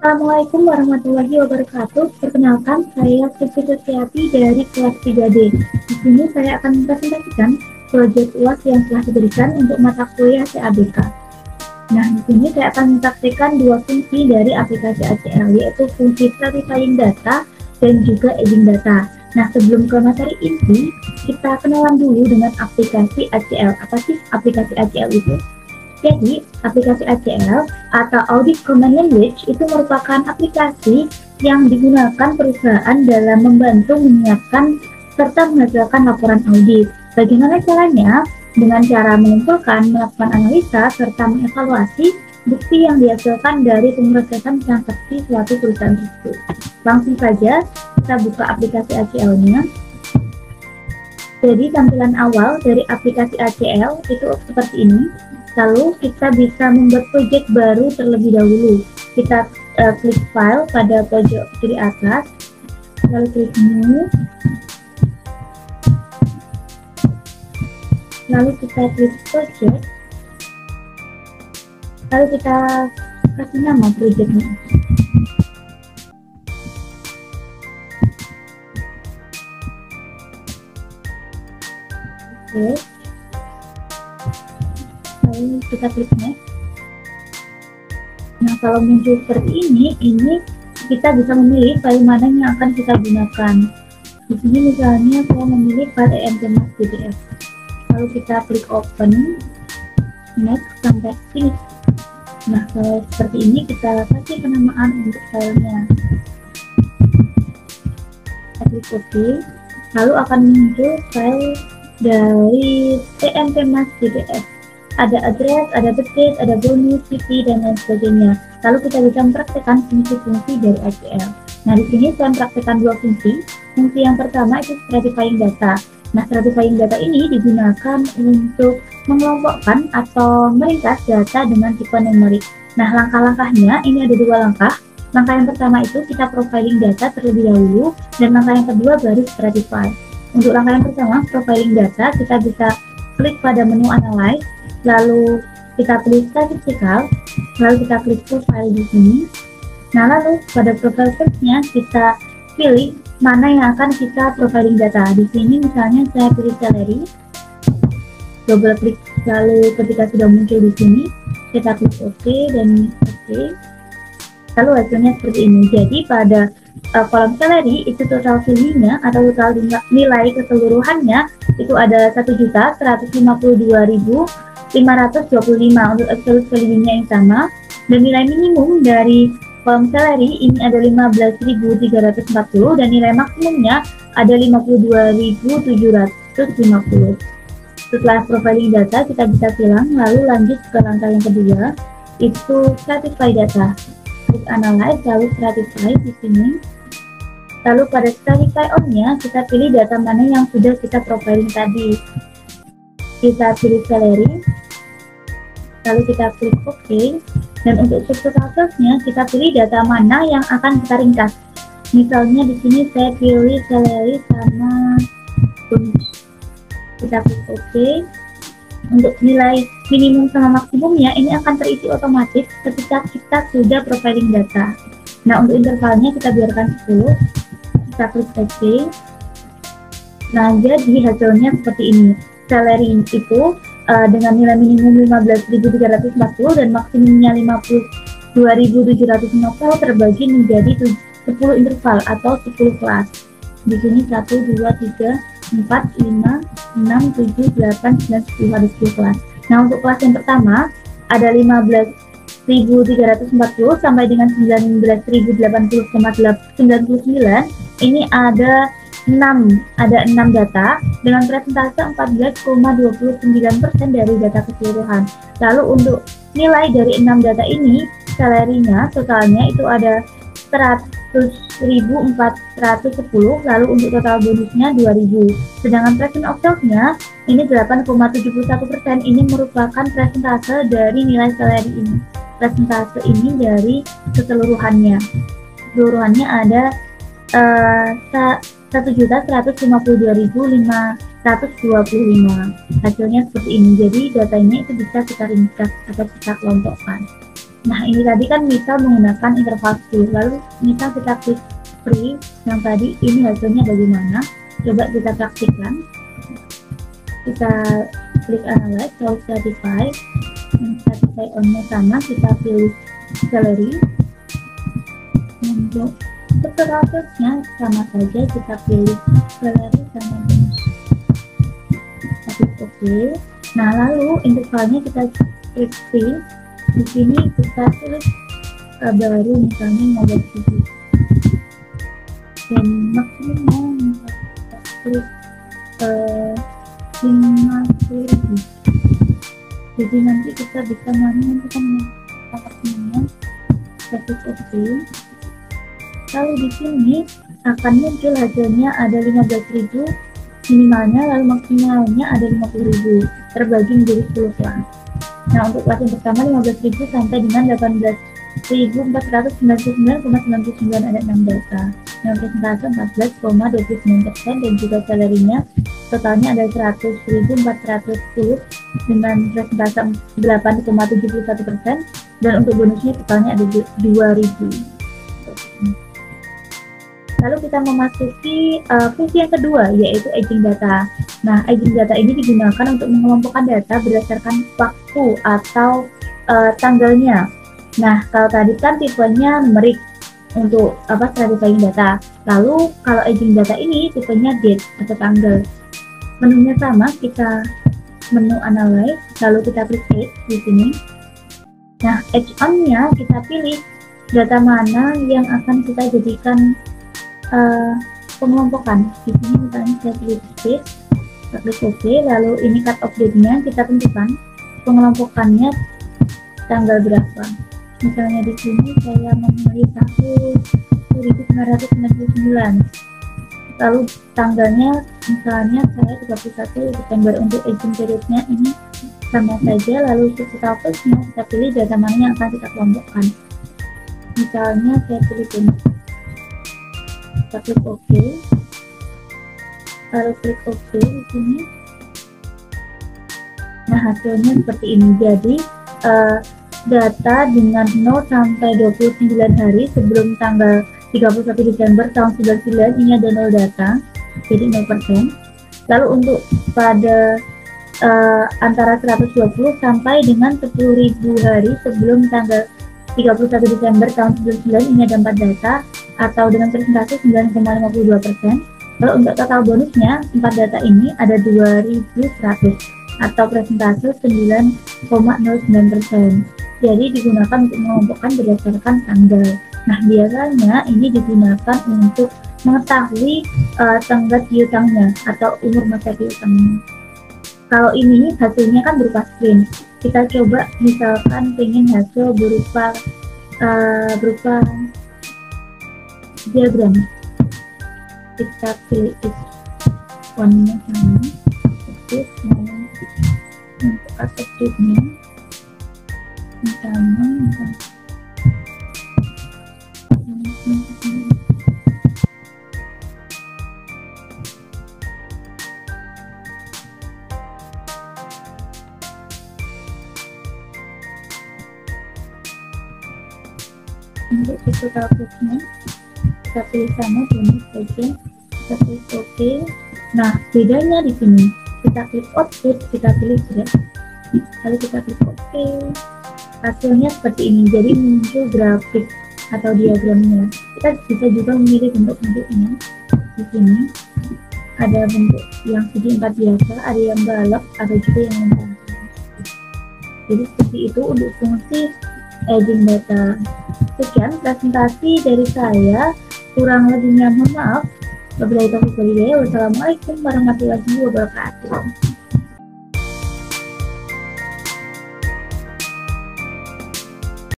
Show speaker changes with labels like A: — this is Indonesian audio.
A: Assalamualaikum warahmatullahi wabarakatuh. Perkenalkan, saya Siti Susiati dari kelas 3D. Di sini saya akan mempresentasikan proyek UAS yang telah diberikan untuk mata kuliah CABK. Nah, di sini saya akan mempraktikkan dua fungsi dari aplikasi ACL, yaitu fungsi stratifying data dan juga aging data. Nah, sebelum ke materi inti, kita kenalan dulu dengan aplikasi ACL. Apa sih aplikasi ACL itu? Jadi, aplikasi ACL atau Audit Command Language itu merupakan aplikasi yang digunakan perusahaan dalam membantu menyiapkan serta menghasilkan laporan audit. Bagaimana caranya? Dengan cara mengumpulkan, melakukan analisa, serta mengevaluasi bukti yang dihasilkan dari pemrosesan transaksi suatu perusahaan tersebut. Langsung saja kita buka aplikasi ACL-nya. Jadi, tampilan awal dari aplikasi ACL itu seperti ini. Lalu kita bisa membuat proyek baru terlebih dahulu. Kita klik file pada pojok kiri atas, lalu klik new, lalu kita klik project, lalu kita kasih nama proyeknya. Oke. Lalu kita klik next. Nah, kalau muncul seperti ini kita bisa memilih file mana yang akan kita gunakan. Di sini misalnya saya memilih file emtmas.pdf. Lalu kita klik open, next sampai finish. Nah, kalau seperti ini kita kasih penamaan untuk filenya. Kita klik OK. Lalu akan muncul file dari emtmas.pdf. Ada address, ada budget, ada bonus, city, dan lain sebagainya. Lalu kita bisa mempraktekkan fungsi-fungsi dari ACL. Nah, di sini saya mempraktekkan dua fungsi. Fungsi yang pertama itu stratifying data. Nah, stratifying data ini digunakan untuk mengelompokkan atau meringkas data dengan tipe numerik. Nah, langkah-langkahnya ini ada dua langkah. Langkah yang pertama itu kita profiling data terlebih dahulu, dan langkah yang kedua baru stratify. Untuk langkah yang pertama, profiling data, kita bisa klik pada menu analyze, lalu kita pilih statistical, lalu kita klik profile di sini. Nah, lalu pada profile search-nya kita pilih mana yang akan kita profiling data. Di sini misalnya saya pilih salary, double klik, lalu ketika sudah muncul di sini kita klik OK dan OK. Lalu hasilnya seperti ini. Jadi pada kolom salary itu total value-nya atau total nilai keseluruhannya itu ada 1.152.525 untuk absolute value-nya yang sama, dan nilai minimum dari kolom salary ini ada 15.340 dan nilai maksimumnya ada 52.750. Setelah profiling data kita bisa silang, lalu lanjut ke langkah yang kedua, itu stratify data. Klik analyze, lalu stratify di sini. Lalu pada stratify on-nya kita pilih data mana yang sudah kita profiling tadi. Kita pilih salary, lalu kita klik OK, dan untuk total sales-nya kita pilih data mana yang akan kita ringkas. Misalnya di sini saya pilih salary sama bonus. Kita klik OK. Untuk nilai minimum sama maksimumnya ini akan terisi otomatis ketika kita sudah profiling data. Nah, untuk intervalnya kita biarkan 10. Kita klik OK. Nah, jadi hasilnya seperti ini. Salary itu dengan nilai minimum 15.340 dan maksimumnya 52.750 terbagi menjadi 10 interval atau 10 kelas. Di sini 1, 2, 3, 4, 5, 6, 7, 8, 9, 10 ada 10 kelas. Nah, untuk kelas yang pertama ada 15.340 sampai dengan 19.080,99. Ini ada 6 data dengan presentase 14,29% dari data keseluruhan. Lalu untuk nilai dari 6 data ini, salary-nya totalnya itu ada 100.410, lalu untuk total bonusnya 2.000. Sedangkan present of sales-nya ini 8,71%. Ini merupakan presentase dari nilai salary ini. Presentase ini dari keseluruhannya. Keseluruhannya ada 1.152.525. Hasilnya seperti ini. Jadi datanya itu bisa kita ringkas atau kita kelompokkan. Nah, ini tadi kan misal menggunakan interval Q, lalu misal kita klik free yang tadi, ini hasilnya bagaimana? Coba kita praktikkan. Kita klik analyze, lalu stratify, stratify on-nya sama, kita pilih salary. Untuk prosesnya sama saja, kita pilih salary sama bonus. Oke. Nah, lalu intervalnya kita klik free. Di sini kita tulis baru misalnya 15.000 dan maksimum kita klik 50.000. Jadi nanti kita bisa menentukan maksimumnya. Status oke. Lalu di sini akan muncul hasilnya ada 15.000 minimalnya, lalu maksimalnya ada 50.000, terbagi menjadi 10 kelas. Nah, untuk kelas yang pertama 15.000 sampai dengan 18.499,99 ada 6 data. Yang persentase 14,29% dan juga salarinya totalnya ada 100.410 dengan persentase 8,71% dan untuk bonusnya totalnya ada 2.000. Lalu kita memasuki fungsi yang kedua, yaitu aging data. Nah, aging data ini digunakan untuk mengelompokkan data berdasarkan waktu atau tanggalnya. Nah, kalau tadi kan tipenya numerik untuk stratifying data. Lalu kalau aging data ini tipenya date atau tanggal. Menunya sama, kita menu analyze, lalu kita klik age di sini. Nah, age on-nya kita pilih data mana yang akan kita jadikan pengelompokan. Di sini misalnya saya pilih space, kita klik OK, lalu ini cut off date-nya kita tentukan pengelompokannya tanggal berapa. Misalnya di sini saya memilih tahun 1999, lalu tanggalnya misalnya saya 31 Desember. Untuk aging period-nya ini sama saja, lalu untuk statusnya kita pilih data mana yang akan kita kelompokkan. Misalnya saya pilih ini. Kita klik OK, lalu klik OK di sini. Nah, hasilnya seperti ini. Jadi data dengan 0 sampai 29 hari sebelum tanggal 31 Desember tahun 99 ini ada 0 data, jadi 0%. Lalu untuk pada antara 120 sampai dengan 10.000 hari sebelum tanggal 31 Desember tahun 99 ini ada 4 data atau dengan persentase 9,52%. Lalu untuk total bonusnya 4 data ini ada 2.100 atau persentase 9,09%. Jadi digunakan untuk mengelompokkan berdasarkan tanggal. Nah, biasanya ini digunakan untuk mengetahui tenggat piutangnya atau umur masa piutangnya. Kalau ini hasilnya kan berupa screen. Kita coba misalkan pengen hasil berupa diagram. Kita pilih warnanya sama, terus untuk atributnya misalnya untuk itu outputnya kita pilih sama bonus saja, kita klik OK. Nah, bedanya di sini kita klik output, kita pilih graph, lalu kita klik OK, hasilnya seperti ini. Jadi muncul grafik atau diagramnya. Kita bisa juga memilih bentuk-bentuknya. Di sini ada bentuk yang segi empat biasa, ada yang balok, ada juga yang lengkap. Jadi seperti itu untuk fungsi aging data. Sekian presentasi dari saya, kurang lebihnya mohon maaf. Wassalamualaikum warahmatullahi wabarakatuh.